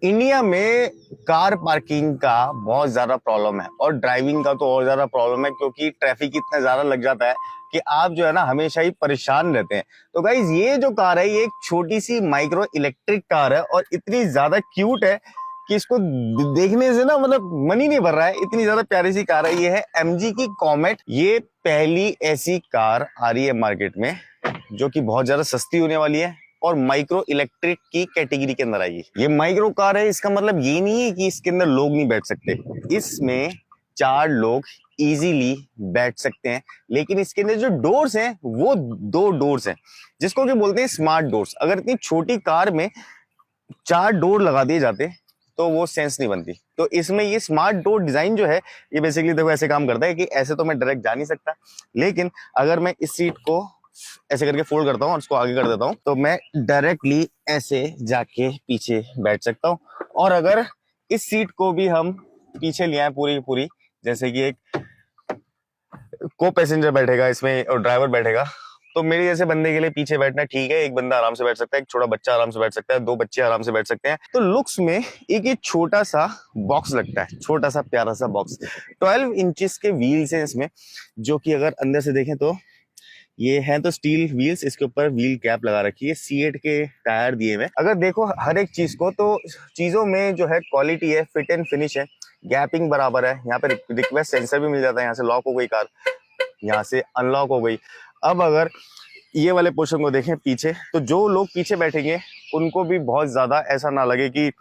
India में car parking का बहुत ज्यादा प्रॉब्लम है और ड्राइविंग का तो और ज्यादा प्रॉब्लम है, क्योंकि ट्रैफिक इतना ज्यादा लग जाता है कि आप जो है ना हमेशा ही परेशान रहते हैं। तो गाइज ये जो कार है ये एक छोटी सी माइक्रो इलेक्ट्रिक कार है और इतनी ज्यादा क्यूट है कि इसको देखने से ना मतलब मन ही नहीं भर रहा है। इतनी ज्यादा प्यारी सी कार है। ये है एमजी की कॉमेट। ये पहली ऐसी कार आ रही है मार्केट में जो कि बहुत ज्यादा सस्ती होने वाली है और माइक्रो इलेक्ट्रिक की कैटेगरी के अंदर आएगी। ये माइक्रो कार है, इसका मतलब ये नहीं है कि इसके अंदर लोग नहीं बैठ सकते। इसमें 4 लोग इजीली बैठ सकते हैं, लेकिन इसके अंदर जो डोर्स हैं वो 2 डोर्स हैं, जिसको कि बोलते हैं स्मार्ट डोर्स। अगर इतनी छोटी कार में 4 डोर लगा दिए जाते तो वो सेंस नहीं बनती। तो इसमें ये स्मार्ट डोर डिजाइन जो है ये बेसिकली देखो ऐसे काम करता है कि ऐसे तो मैं डायरेक्ट जा नहीं सकता, लेकिन अगर मैं इस सीट को ऐसे करके फोल्ड करता हूँ और इसको आगे कर देता हूँ तो मैं डायरेक्टली ऐसे जाके पीछे बैठ सकता हूँ। और अगर इस सीट को भी हम पीछे ले आए पूरी पूरी, जैसे कि एक को पैसेंजर बैठेगा इसमें और ड्राइवर बैठेगा, तो मेरे जैसे बंदे के लिए पीछे बैठना ठीक है। एक बंदा आराम से बैठ सकता है, एक छोटा बच्चा आराम से बैठ सकता है, 2 बच्चे आराम से बैठ सकते हैं। तो लुक्स में एक ये छोटा सा बॉक्स लगता है, छोटा सा प्यारा सा बॉक्स। 12 इंचेस के व्हील्स हैं इसमें, जो कि अगर अंदर से देखें तो ये है तो स्टील व्हील्स। इसके ऊपर व्हील कैप लगा रखी है, C8 के टायर दिए हुए। अगर देखो हर एक चीज को तो चीजों में जो है क्वालिटी है, फिट एंड फिनिश है, गैपिंग बराबर है। यहाँ पे रिक्वेस्ट सेंसर भी मिल जाता है। यहाँ से लॉक हो गई कार, यहाँ से अनलॉक हो गई। अब अगर ये वाले पोर्शन को देखें पीछे, तो जो लोग पीछे बैठेंगे उनको भी बहुत ज्यादा ऐसा ना लगे कि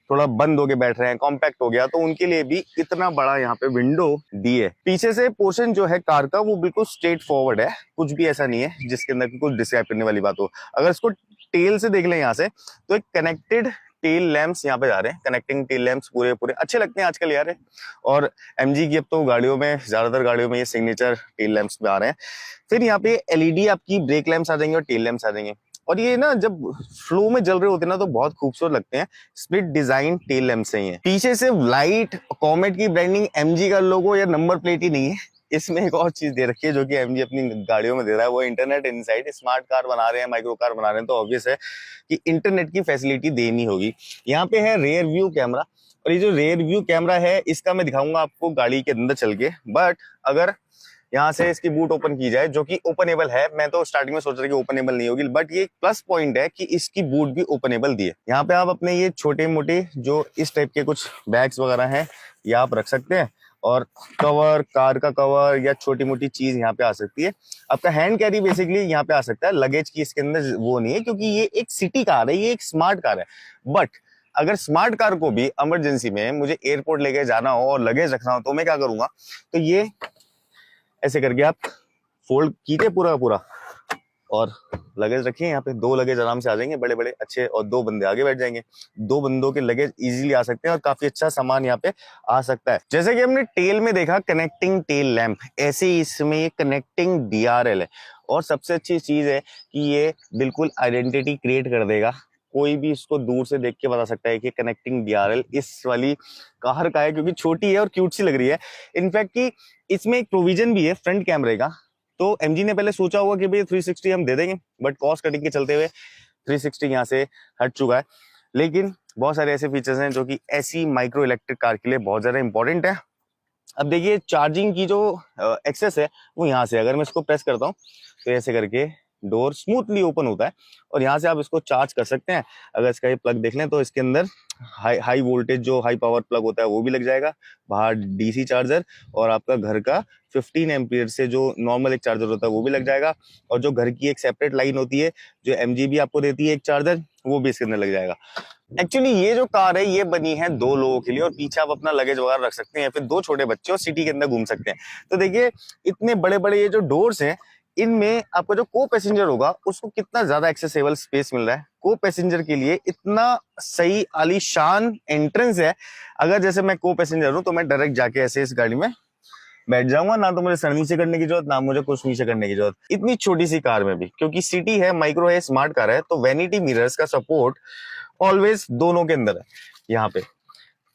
थोड़ा बंद होके बैठ रहे हैं, कॉम्पैक्ट हो गया, तो उनके लिए भी इतना बड़ा यहाँ पे विंडो दी है। पीछे से पोर्शन जो है कार का वो बिल्कुल स्ट्रेट फॉरवर्ड है, कुछ भी ऐसा नहीं है जिसके अंदर कुछ डिस्क्राइब करने वाली बात हो। अगर इसको टेल से देख लें यहाँ से, तो एक कनेक्टेड टेल लैंप्स यहाँ पे जा रहे हैं। कनेक्टिंग टेल लैंप्स पूरे पूरे अच्छे लगते हैं आजकल यार। और एमजी की अब तो गाड़ियों में, ज्यादातर गाड़ियों में ये सिग्नेचर टेल लैंप्स पे आ रहे हैं। फिर यहाँ पे एलईडी आपकी ब्रेक लैंप्स आ जाएंगे और टेल लैंप्स आ जाएंगे। और ये ना जब फ्लो में जल रहे होते हैं ना तो बहुत खूबसूरत लगते हैं। स्प्लिट डिजाइन टेल लैंप से ही है। पीछे से लाइट कॉमेट की ब्रांडिंग, एमजी का लोगो या नंबर प्लेट ही नहीं है। इसमें एक और चीज दे रखी है जो कि एमजी अपनी गाड़ियों में दे रहा है, वो इंटरनेट इनसाइड। स्मार्ट कार बना रहे हैं, माइक्रो कार बना रहे हैं, तो ऑब्वियस है कि इंटरनेट की फैसिलिटी देनी होगी। यहाँ पे है रेयर व्यू कैमरा, और ये जो रेयर व्यू कैमरा है इसका मैं दिखाऊंगा आपको गाड़ी के अंदर चल के। बट अगर यहाँ से इसकी बूट ओपन की जाए, जो कि ओपनेबल है, मैं तो स्टार्टिंग में सोच रहा था कि ओपनेबल नहीं होगी, बट ये प्लस पॉइंट है कि इसकी बूट भी ओपनेबल दी है। यहाँ पे आप अपने ये छोटे मोटे जो इस टाइप के कुछ बैग्स वगैरह हैं ये आप रख सकते हैं, और कवर, कार का कवर या छोटी मोटी चीज यहाँ पे आ सकती है। आपका हैंड कैरी बेसिकली यहाँ पे आ सकता है। लगेज की इसके अंदर वो नहीं है, क्योंकि ये एक सिटी कार है, ये एक स्मार्ट कार है। बट अगर स्मार्ट कार को भी इमरजेंसी में मुझे एयरपोर्ट लेके जाना हो और लगेज रखना हो तो मैं क्या करूंगा, तो ये ऐसे करके आप फोल्ड कीजिए पूरा पूरा और लगेज रखिए। यहाँ पे 2 लगेज आराम से आ जाएंगे बड़े बड़े अच्छे, और 2 बंदे आगे बैठ जाएंगे। 2 बंदों के लगेज इजीली आ सकते हैं और काफी अच्छा सामान यहाँ पे आ सकता है। जैसे कि हमने टेल में देखा कनेक्टिंग टेल लैंप, ऐसे ही इसमें ये कनेक्टिंग डीआरएल है। और सबसे अच्छी चीज है कि ये बिल्कुल आइडेंटिटी क्रिएट कर देगा। कोई भी इसको दूर से देख के बता सकता है कि कनेक्टिंग डीआरएल इस वाली कार का है, क्योंकि छोटी है और क्यूट सी लग रही है। इनफैक्ट कि इसमें एक प्रोविजन भी है फ्रंट कैमरे का। तो एमजी ने पहले सोचा होगा कि भाई 360 हम दे देंगे, बट कॉस्ट कटिंग के चलते हुए 360 यहाँ से हट चुका है। लेकिन बहुत सारे ऐसे फीचर्स हैं जो कि ऐसी माइक्रो इलेक्ट्रिक कार के लिए बहुत ज्यादा इंपॉर्टेंट है। अब देखिए चार्जिंग की जो एक्सेस है वो यहाँ से, अगर मैं इसको प्रेस करता हूँ तो ऐसे करके डोर स्मूथली ओपन होता है और यहाँ से आप इसको चार्ज कर सकते हैं। अगर इसका ये प्लग देख लें तो इसके अंदर हाई वोल्टेज जो हाई पावर प्लग होता है वो भी लग जाएगा, बाहर डीसी चार्जर, और आपका घर का 15 एम्पियर से जो नॉर्मल एक चार्जर होता है वो भी लग जाएगा। और जो घर की एक सेपरेट लाइन होती है जो एमजी भी आपको देती है एक चार्जर, वो भी इसके अंदर लग जाएगा। एक्चुअली ये जो कार है ये बनी है 2 लोगों के लिए, और पीछे आप अपना लगेज वगैरह रख सकते हैं, फिर 2 छोटे बच्चे और सिटी के अंदर घूम सकते हैं। तो देखिए इतने बड़े बड़े ये जो डोर्स हैं, इनमें आपका जो को पैसेंजर होगा उसको कितना ज्यादा एक्सेसिबल स्पेस मिल रहा है। को पैसेंजर के लिए इतना सही आलीशान एंट्रेंस है। अगर जैसे मैं को पैसेंजर हूं तो मैं डायरेक्ट जाके ऐसे इस गाड़ी में बैठ जाऊंगा, ना तो मुझे सर नीचे करने की जरूरत, ना मुझे कुछ नीचे करने की जरूरत, इतनी छोटी सी कार में भी। क्योंकि सिटी है, माइक्रो है, स्मार्ट कार है, तो वैनिटी मिरर्स का सपोर्ट ऑलवेज दोनों के अंदर है। यहाँ पे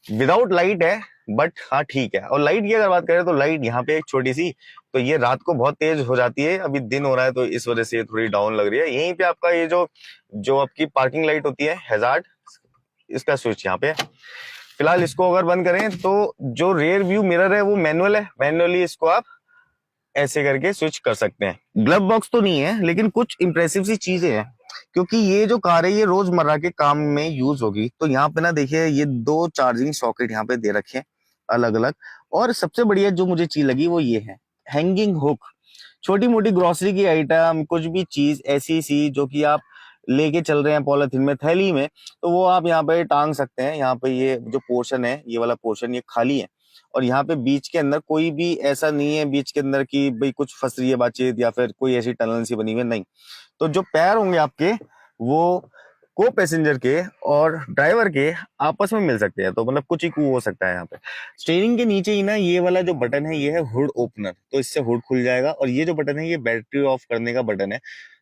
विदाउट लाइट है, बट हाँ ठीक है। और लाइट की अगर बात करें तो लाइट यहाँ पे एक छोटी सी, तो ये रात को बहुत तेज हो जाती है, अभी दिन हो रहा है तो इस वजह से थोड़ी डाउन लग रही है। यहीं पे आपका ये जो जो आपकी पार्किंग लाइट होती है हैजार्ड, इसका स्विच यहाँ पे है। फिलहाल इसको अगर बंद करें तो जो रेयर व्यू मिरर है वो मैनुअल है, मैनुअली इसको आप ऐसे करके स्विच कर सकते हैं। ग्लव बॉक्स तो नहीं है लेकिन कुछ इंप्रेसिव सी चीजें हैं, क्योंकि ये जो कार है ये रोजमर्रा के काम में यूज होगी। तो यहाँ पे ना देखिए ये 2 चार्जिंग सॉकेट यहाँ पे दे रखे हैं अलग अलग। और सबसे बढ़िया जो मुझे चीज लगी वो ये है हैंगिंग हुक। छोटी मोटी ग्रोसरी की आइटम, कुछ भी चीज ऐसी सी जो कि आप लेके चल रहे हैं पॉलिथीन में, थैली में, तो वो आप यहाँ पे टांग सकते हैं। यहाँ पे ये जो पोर्शन है, ये वाला पोर्शन ये खाली है, और यहाँ पे बीच के अंदर कोई भी ऐसा नहीं है बीच के अंदर कि भाई कुछ फंस रही है बातचीत या फिर कोई ऐसी टनल सी बनी हुई है, नहीं। तो जो पैर होंगे आपके वो को पैसेंजर के और ड्राइवर के आपस में मिल सकते हैं, तो मतलब कुछ ही कू हो सकता है यहाँ पे। स्टीयरिंग के नीचे ही ना ये वाला जो बटन है ये है हुड ओपनर, तो इससे हुड खुल जाएगा। और ये जो बटन है ये बैटरी ऑफ करने का बटन है।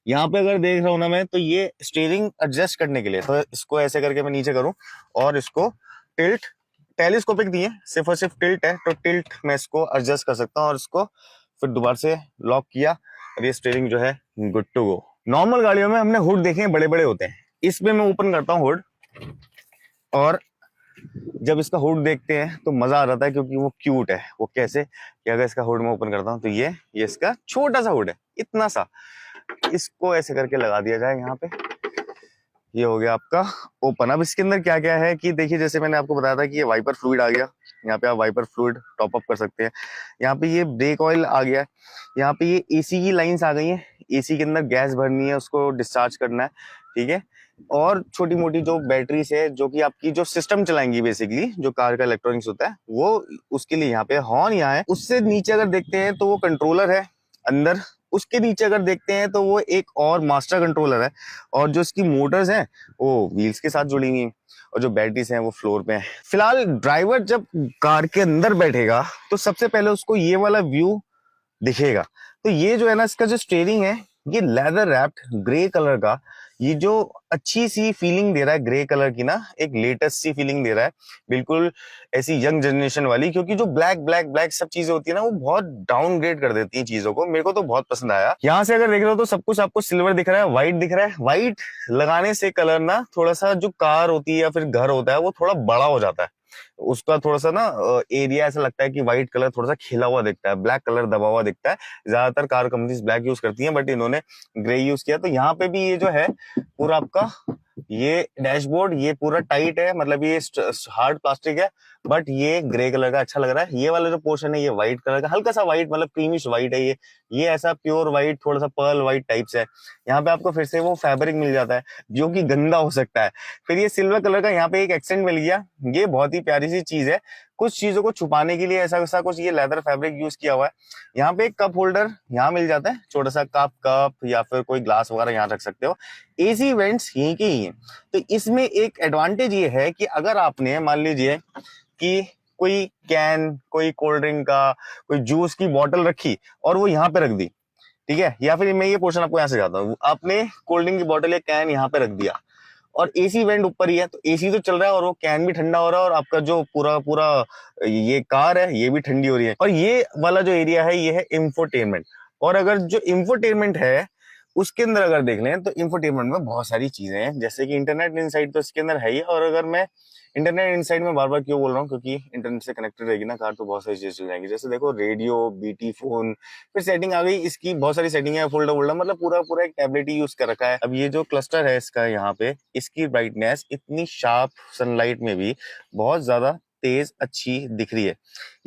यहाँ पे अगर देख रहा हूं ना मैं, तो ये स्टीयरिंग एडजस्ट करने के लिए, तो इसको ऐसे करके मैं नीचे करूं और इसको टिल्ट, टेलीस्कोपिक नहीं है, सिर्फ और सिर्फ टिल्ट है, तो टिल्ट मैं इसको एडजस्ट कर सकता हूँ और इसको फिर दोबारा से लॉक किया और ये स्टीयरिंग जो है गुड टू गो। नॉर्मल गाड़ियों में हमने हुड देखे हैं बड़े बड़े होते हैं, इसमें मैं ओपन करता हूँ हुड, और जब इसका हुड देखते हैं तो मजा आ जाता है क्योंकि वो क्यूट है। वो कैसे कि अगर इसका हुड मैं ओपन करता हूँ तो ये इसका छोटा सा हुड है, इतना सा, इसको ऐसे करके लगा दिया जाए यहाँ पे, ये हो गया आपका ओपन। अब इसके अंदर क्या क्या है कि देखिए, जैसे मैंने आपको बताया था कि ये वाइपर फ्लूइड आ गया, यहाँ पे आप वाइपर फ्लूइड टॉप अप कर सकते हैं। यहाँ पे ये ब्रेक ऑयल आ गया है, यहाँ पे ये एसी की लाइंस आ गई हैं, एसी के अंदर गैस भरनी है, उसको डिस्चार्ज करना है, ठीक है। और छोटी मोटी जो बैटरीज है जो कि आपकी जो सिस्टम चलाएंगी, बेसिकली जो कार का इलेक्ट्रॉनिक्स होता है वो, उसके लिए यहाँ पे हॉर्न यहाँ है। उससे नीचे अगर देखते हैं तो वो कंट्रोलर है अंदर। उसके नीचे अगर देखते हैं तो वो एक और मास्टर कंट्रोलर है, और जो इसकी मोटर्स हैं वो व्हील्स के साथ जुड़ी हुई हैं, और जो बैटरीज हैं वो फ्लोर पे हैं। फिलहाल ड्राइवर जब कार के अंदर बैठेगा तो सबसे पहले उसको ये वाला व्यू दिखेगा। तो ये जो है ना, इसका जो स्टीयरिंग है ये लेदर रैप्ड ग्रे कलर का, ये जो अच्छी सी फीलिंग दे रहा है ग्रे कलर की ना, एक लेटेस्ट सी फीलिंग दे रहा है, बिल्कुल ऐसी यंग जनरेशन वाली। क्योंकि जो ब्लैक ब्लैक ब्लैक सब चीजें होती है ना, वो बहुत डाउनग्रेड कर देती हैं चीजों को। मेरे को तो बहुत पसंद आया। यहाँ से अगर देख रहे हो तो सब कुछ आपको सिल्वर दिख रहा है, व्हाइट दिख रहा है। व्हाइट लगाने से कलर ना थोड़ा सा जो कार होती है या फिर घर होता है वो थोड़ा बड़ा हो जाता है, उसका थोड़ा सा ना एरिया ऐसा लगता है कि व्हाइट कलर थोड़ा सा खिला हुआ दिखता है, ब्लैक कलर दबा हुआ दिखता है। ज्यादातर कार कंपनीज ब्लैक यूज करती हैं, बट इन्होंने ग्रे यूज किया। तो यहाँ पे भी ये जो है पूरा आपका ये डैशबोर्ड ये पूरा टाइट है, मतलब ये हार्ड प्लास्टिक है, बट ये ग्रे कलर का अच्छा लग रहा है। ये वाला जो पोर्शन है ये व्हाइट कलर का, हल्का सा व्हाइट, मतलब क्रीमिश व्हाइट है ये ऐसा प्योर व्हाइट, थोड़ा सा पर्ल व्हाइट टाइप से है। यहाँ पे आपको फिर से वो फैब्रिक मिल जाता है जो कि गंदा हो सकता है। फिर ये सिल्वर कलर का यहाँ पे एक एक्सेंट मिल गया, ये बहुत ही प्यारी सी चीज है। कुछ चीजों को छुपाने के लिए ऐसा ऐसा कुछ ये लेदर फैब्रिक यूज किया हुआ है। यहाँ पे एक कप होल्डर यहाँ मिल जाता है, छोटा सा कप या फिर कोई ग्लास वगैरह यहाँ रख सकते हो। एसी वेंट्स यहीं के ही है। तो इसमें एक एडवांटेज ये है कि अगर आपने मान लीजिए कि कोई कैन, कोई कोल्ड ड्रिंक का, कोई जूस की बोतल रखी और वो यहाँ पे रख दी, ठीक है, या फिर मैं ये पोर्शन आपको यहाँ से जाता हूँ, आपने कोल्ड ड्रिंक की बोतल या कैन यहाँ पे रख दिया और एसी वेंट ऊपर ही है, तो एसी तो चल रहा है और वो कैन भी ठंडा हो रहा है और आपका जो पूरा पूरा ये कार है ये भी ठंडी हो रही है। और ये वाला जो एरिया है ये है इंफोटेनमेंट। और अगर जो इंफोटेनमेंट है उसके अंदर अगर देख लें तो इंफोटेनमेंट में बहुत सारी चीजें हैं, जैसे कि इंटरनेट इनसाइट तो इसके अंदर है ही। और अगर मैं इंटरनेट इनसाइट में बार बार क्यों बोल रहा हूँ, क्योंकि इंटरनेट से कनेक्टेड रहेगी ना कार तो बहुत सारी चीजें चल जाएंगी। जैसे देखो रेडियो, बीटी फोन, फिर सेटिंग आ गई, इसकी बहुत सारी सेटिंग है, फोल्डर वोल्डर, मतलब पूरा पूरा एक टैबलेट ही यूज कर रखा है। अब ये जो क्लस्टर है इसका यहाँ पे, इसकी ब्राइटनेस इतनी शार्प सनलाइट में भी बहुत ज्यादा तेज अच्छी दिख रही है।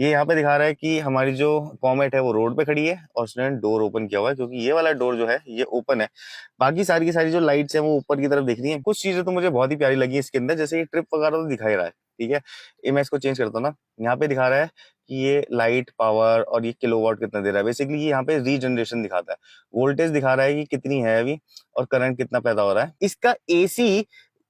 ये यहाँ पे दिखा रहा है कि हमारी जो कॉमेट है वो रोड पे खड़ी है और उसने डोर ओपन किया हुआ है, क्योंकि ये वाला डोर जो है ये ओपन है। बाकी सारी की सारी जो लाइट्स हैं वो ऊपर की तरफ दिख रही हैं। कुछ चीजें तो मुझे बहुत ही प्यारी लगी इसके अंदर, जैसे ये ट्रिप वगैरह तो दिखा ही रहा है, ठीक है। ये मैं इसको चेंज करता हूँ ना, यहाँ पे दिखा रहा है कि ये लाइट पावर और ये किलोवाट कितना दे रहा है। बेसिकली ये यहाँ पे रीजनरेशन दिखाता है, वोल्टेज दिखा रहा है कि कितनी है अभी और करंट कितना पैदा हो रहा है। इसका एसी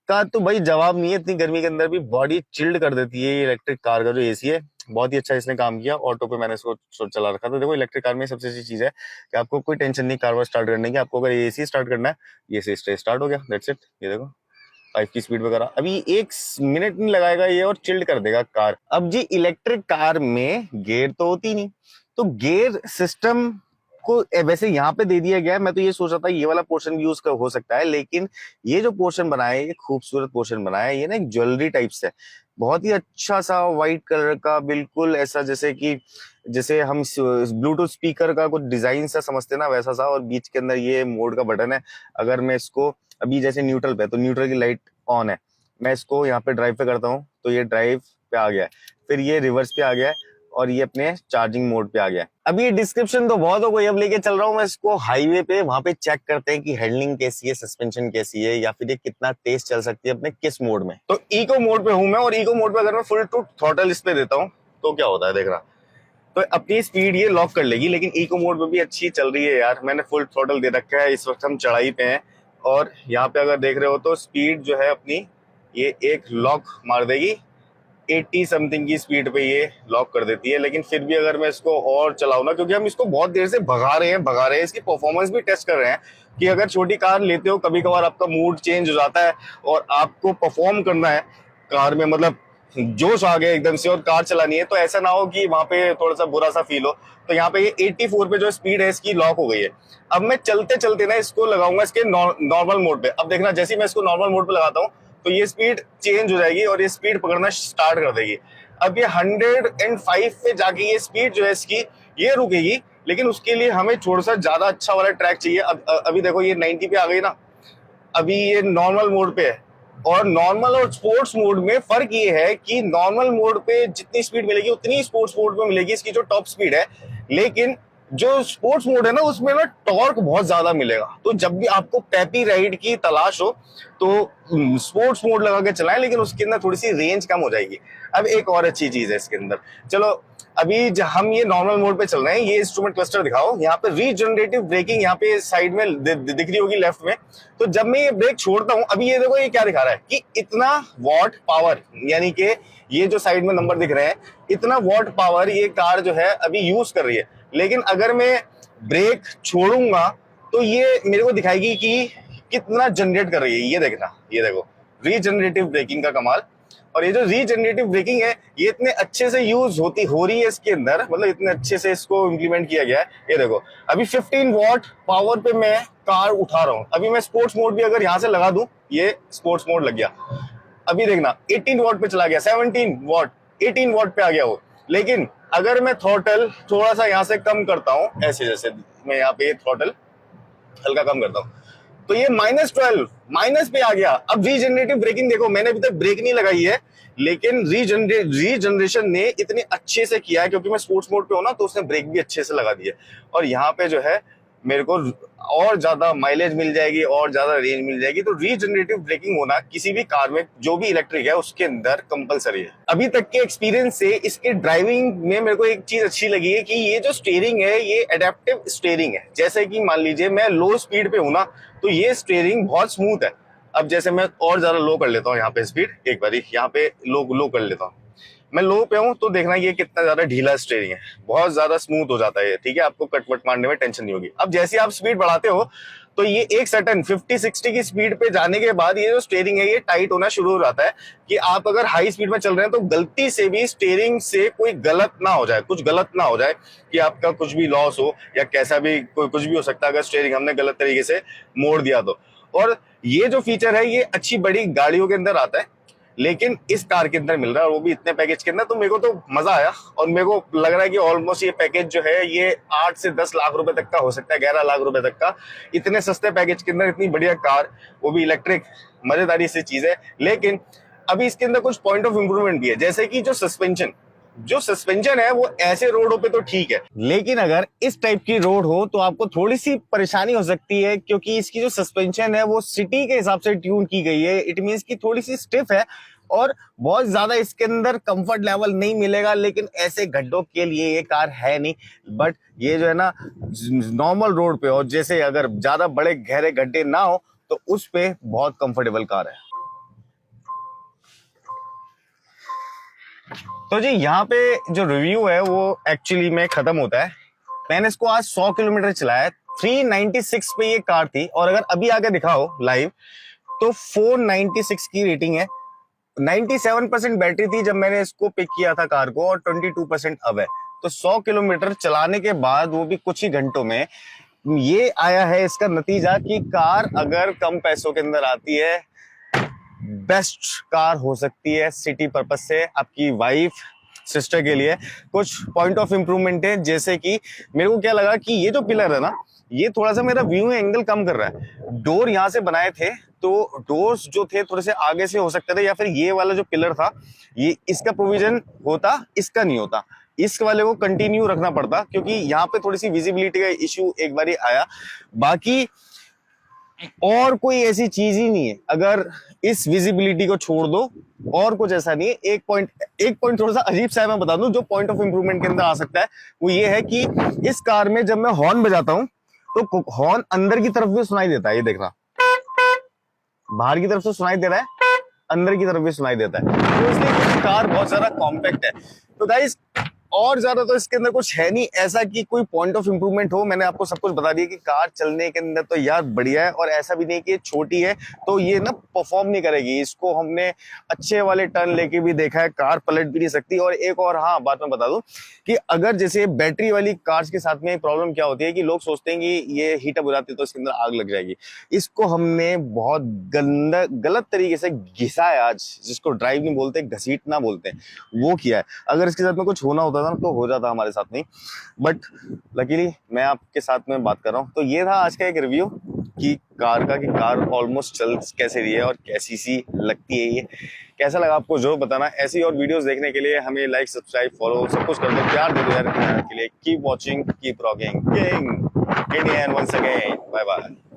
का तो भाई जवाब नहीं है, इतनी गर्मी के अंदर भी बॉडी चिल्ड कर देती है ये इलेक्ट्रिक कार का जो एसी है। बहुत ही अच्छा इसने काम किया, ऑटो पे मैंने इसको चला रखा। तो देखो इलेक्ट्रिक कार में सबसे अच्छी चीज है कि आपको कोई टेंशन नहीं कार स्टार्ट करने की। आपको अगर एसी स्टार्ट करना है, ये से स्टार्ट हो गया, दैट्स इट। ये देखो 5 की स्पीड वगैरह, अभी 1 मिनट नहीं लगाएगा ये और चिल्ड कर देगा कार। अब जी इलेक्ट्रिक कार में गियर तो होती नहीं, तो गियर सिस्टम आपको वैसे यहाँ पे दे दिया गया है। मैं तो ये सोच रहा था ये वाला पोर्शन भी यूज हो सकता है, लेकिन ये जो पोर्शन बना है ये खूबसूरत पोर्शन बना है। ये ना एक ज्वेलरी टाइप से बहुत ही अच्छा सा व्हाइट कलर का, बिल्कुल ऐसा जैसे कि जैसे हम ब्लूटूथ स्पीकर का कुछ डिजाइन सा समझते ना वैसा सा। और बीच के अंदर ये मोड का बटन है। अगर मैं इसको अभी जैसे न्यूट्रल पे, तो न्यूट्रल की लाइट ऑन है, मैं इसको यहाँ पे ड्राइव पे करता हूँ तो ये ड्राइव पे आ गया है, फिर ये रिवर्स पे आ गया है और ये अपने चार्जिंग मोड पे आ गया है। अब ये डिस्क्रिप्शन तो बहुत हो गई, अब लेके चल रहा हूँ मैं इसको हाईवे पे, वहां पे चेक करते हैं कि हैंडलिंग कैसी है, सस्पेंशन कैसी है, या फिर ये कितना तेज चल सकती है अपने किस मोड में। तो इको मोड पे हूं मैं, और इको मोड पे अगर मैं फुल टू थ्रॉटल इस पे देता हूँ तो क्या होता है देख रहा, तो अपनी स्पीड ये लॉक कर लेगी। लेकिन इको मोड में भी अच्छी चल रही है यार, मैंने फुल थ्रॉटल दे रखा है। इस वक्त हम चढ़ाई पे हैं और यहाँ पे अगर देख रहे हो तो स्पीड जो है अपनी ये एक लॉक मार देगी, 80 समथिंग की स्पीड पे ये लॉक कर देती है। लेकिन फिर भी अगर मैं इसको और चलाऊं ना, क्योंकि हम इसको बहुत देर से भगा रहे हैं, इसकी परफॉर्मेंस भी टेस्ट कर रहे हैं कि अगर छोटी कार लेते हो कभी कभार आपका मूड चेंज हो जाता है और आपको परफॉर्म करना है कार में, मतलब जोश आ गया एकदम से और कार चलानी है, तो ऐसा ना हो कि वहां पे थोड़ा सा बुरा सा फील हो। तो यहाँ पे ये 84 पे जो स्पीड है इसकी लॉक हो गई है। अब मैं चलते चलते ना इसको लगाऊंगा इसके नॉर्मल मोड पे। अब देखना जैसे ही मैं इसको नॉर्मल मोड पे लगाता हूँ तो ये स्पीड चेंज हो जाएगी और ये स्पीड पकड़ना स्टार्ट कर देगी। अब ये 105 पे जाके ये स्पीड जो है इसकी ये रुकेगी, लेकिन उसके लिए हमें थोड़ा सा ज्यादा अच्छा वाला ट्रैक चाहिए। अभी देखो ये 90 पे आ गई ना, अभी ये नॉर्मल मोड पे है। और नॉर्मल और स्पोर्ट्स मोड में फर्क ये है कि नॉर्मल मोड पे जितनी स्पीड मिलेगी उतनी स्पोर्ट्स मोड में मिलेगी, इसकी जो टॉप स्पीड है। लेकिन जो स्पोर्ट्स मोड है ना उसमें ना टॉर्क बहुत ज्यादा मिलेगा। तो जब भी आपको पेपी राइड की तलाश हो तो स्पोर्ट्स मोड लगा के चलाएं, लेकिन उसके अंदर थोड़ी सी रेंज कम हो जाएगी। अब एक और अच्छी चीज है इसके अंदर, चलो अभी हम ये नॉर्मल मोड पे चल रहे हैं, ये इंस्ट्रूमेंट क्लस्टर दिखाओ। यहाँ पे रीजनरेटिव ब्रेकिंग यहाँ पे साइड में दिख रही होगी लेफ्ट में। तो जब मैं ये ब्रेक छोड़ता हूँ, अभी ये देखो ये क्या दिखा रहा है कि इतना वॉट पावर, यानी कि ये जो साइड में नंबर दिख रहे हैं, इतना वॉट पावर ये कार जो है अभी यूज कर रही है। लेकिन अगर मैं ब्रेक छोड़ूंगा तो ये मेरे को दिखाएगी कि कितना जनरेट कर रही है। ये देखना, ये देखो रीजनरेटिव ब्रेकिंग का कमाल। और ये जो रीजनरेटिव ब्रेकिंग है ये इतने अच्छे से यूज हो रही है इसके अंदर, मतलब इतने अच्छे से इसको इम्प्लीमेंट किया गया है। ये देखो अभी 15 वॉट पावर पे मैं कार उठा रहा हूँ। अभी मैं स्पोर्ट्स मोड भी अगर यहाँ से लगा दूं, ये स्पोर्ट्स मोड लग गया। अभी देखना 18 वॉट पे चला गया, 17 वॉट, 18 वॉट पे आ गया वो। लेकिन अगर मैं थ्रॉटल थोड़ा सा यहाँ से कम करता हूँ, ऐसे जैसे मैं यहाँ पे थ्रॉटल हल्का कम करता हूँ, तो ये -12 माइनस पे आ गया। अब रीजनरेटिव ब्रेकिंग देखो, मैंने अभी तक ब्रेक नहीं लगाई है, लेकिन रीजनरेशन ने इतने अच्छे से किया है, क्योंकि मैं स्पोर्ट्स मोड पे हूं ना, तो उसने ब्रेक भी अच्छे से लगा दिया। और यहाँ पे जो है मेरे को और ज्यादा माइलेज मिल जाएगी और ज्यादा रेंज मिल जाएगी। तो रीजनरेटिव ब्रेकिंग होना किसी भी कार में जो भी इलेक्ट्रिक है उसके अंदर कंपलसरी है। अभी तक के एक्सपीरियंस से इसके ड्राइविंग में मेरे को एक चीज अच्छी लगी है कि ये जो स्टीयरिंग है ये एडेप्टिव स्टीयरिंग है। जैसे कि मान लीजिए मैं लो स्पीड पे हूं ना, तो ये स्टीयरिंग बहुत स्मूथ है। अब जैसे मैं और ज्यादा लो कर लेता हूँ यहाँ पे स्पीड, एक बार यहाँ पे लो कर लेता हूँ, मैं लो पे हूँ, तो देखना ये कितना ज्यादा ढीला स्टीयरिंग है, बहुत ज्यादा स्मूथ हो जाता है। ठीक है, आपको कटवट मारने में टेंशन नहीं होगी। अब जैसे आप स्पीड बढ़ाते हो तो ये एक सर्टेन 50-60 की स्पीड पे जाने के बाद ये जो स्टीयरिंग है ये टाइट होना शुरू हो जाता है कि आप अगर हाई स्पीड में चल रहे हैं तो गलती से भी स्टीयरिंग से कोई गलत ना हो जाए, कुछ गलत ना हो जाए कि आपका कुछ भी लॉस हो या कैसा भी कुछ भी हो सकता है अगर स्टीयरिंग हमने गलत तरीके से मोड़ दिया तो। और ये जो फीचर है ये अच्छी बड़ी गाड़ियों के अंदर आता है, लेकिन इस कार के अंदर मिल रहा है और वो भी इतने पैकेज के अंदर। तो मेरे को तो मजा आया और मेरे को लग रहा है कि ऑलमोस्ट ये पैकेज जो है ये 8 से 10 लाख रुपए तक का हो सकता है, 11 लाख रुपए तक का। इतने सस्ते पैकेज के अंदर इतनी बढ़िया कार, वो भी इलेक्ट्रिक, मजेदारी से चीज है। लेकिन अभी इसके अंदर कुछ पॉइंट ऑफ इंप्रूवमेंट भी है, जैसे कि जो सस्पेंशन है वो ऐसे रोडों पे तो ठीक है, लेकिन अगर इस टाइप की रोड हो तो आपको थोड़ी सी परेशानी हो सकती है, क्योंकि इसकी जो सस्पेंशन है वो सिटी के हिसाब से ट्यून की गई है। इट मींस की थोड़ी सी स्टिफ है और बहुत ज्यादा इसके अंदर कंफर्ट लेवल नहीं मिलेगा। लेकिन ऐसे गड्ढों के लिए ये कार है नहीं, बट ये जो है ना नॉर्मल रोड पे, और जैसे अगर ज्यादा बड़े गहरे गड्ढे ना हो तो उस पे बहुत कंफर्टेबल कार है। तो जी यहाँ पे जो रिव्यू है वो एक्चुअली में खत्म होता है। मैंने इसको आज 100 किलोमीटर चलाया, 396 पे ये कार थी, और अगर अभी आके दिखाओ लाइव तो 496 की रेटिंग है। 97% बैटरी थी जब मैंने इसको पिक किया था कार को, और 22% अब है। तो 100 किलोमीटर चलाने के बाद, वो भी कुछ ही घंटों में, ये आया है इसका नतीजा कि कार अगर कम पैसों के अंदर आती है, बेस्ट कार हो सकती है सिटी पर्पज से आपकी वाइफ सिस्टर के लिए। कुछ पॉइंट ऑफ इंप्रूवमेंट है, जैसे कि मेरे को क्या लगा कि ये जो पिलर है ना, ये थोड़ा सा मेरा व्यू एंगल कम कर रहा है। डोर यहाँ से बनाए थे तो डोर्स जो थे थोड़े से आगे से हो सकते थे, या फिर ये वाला जो पिलर था ये इसका प्रोविजन होता, इसका नहीं होता, इस वाले को कंटिन्यू रखना पड़ता, क्योंकि यहाँ पे थोड़ी सी विजिबिलिटी का इश्यू एक बार आया। बाकी और कोई ऐसी चीज ही नहीं है, अगर इस विजिबिलिटी को छोड़ दो और कुछ ऐसा नहीं है। एक पॉइंट थोड़ा सा अजीब सा है, मैं बता दूं, जो पॉइंट ऑफ इंप्रूवमेंट के अंदर आ सकता है वो ये है कि इस कार में जब मैं हॉर्न बजाता हूं तो हॉर्न अंदर की तरफ भी सुनाई देता है। ये देखना, बाहर की तरफ से सुनाई दे रहा है, अंदर की तरफ भी सुनाई देता है, तो इसलिए कार बहुत ज्यादा कॉम्पैक्ट है। तो गाइस और ज्यादा तो इसके अंदर कुछ है नहीं ऐसा कि कोई पॉइंट ऑफ इंप्रूवमेंट हो। मैंने आपको सब कुछ बता दिया कि कार चलने के अंदर तो यार बढ़िया है, और ऐसा भी नहीं कि ये छोटी है तो ये ना परफॉर्म नहीं करेगी। इसको हमने अच्छे वाले टर्न लेके भी देखा है, कार पलट भी नहीं सकती। और एक और हाँ बात मैं बता दूं कि अगर जैसे बैटरी वाली कार्स के साथ में प्रॉब्लम क्या होती है कि लोग सोचते हैं कि ये हीटअप हो जाती है तो इसके अंदर आग लग जाएगी। इसको हमने बहुत गलत तरीके से घिसा है आज, जिसको ड्राइव नहीं बोलते, घसीटना बोलते हैं, वो किया है। अगर इसके साथ में कुछ होना होता था ना तो हो जाता हमारे साथ नहीं, बट लकीली मैं आपके साथ में बात कर रहा हूँ। तो ये था आज का एक रिव्यू कि कार का, कि कार ऑलमोस्ट चल कैसे रही है और कैसी सी लगती है। ये कैसा लगा आपको जरूर बताना। ऐसी और वीडियोस देखने के लिए हमें लाइक, सब्सक्राइब, फॉलो सब कुछ कर दो, प्यार दे दो यार के लिए। Keep watching, keep rocking, king Indian once again, bye bye.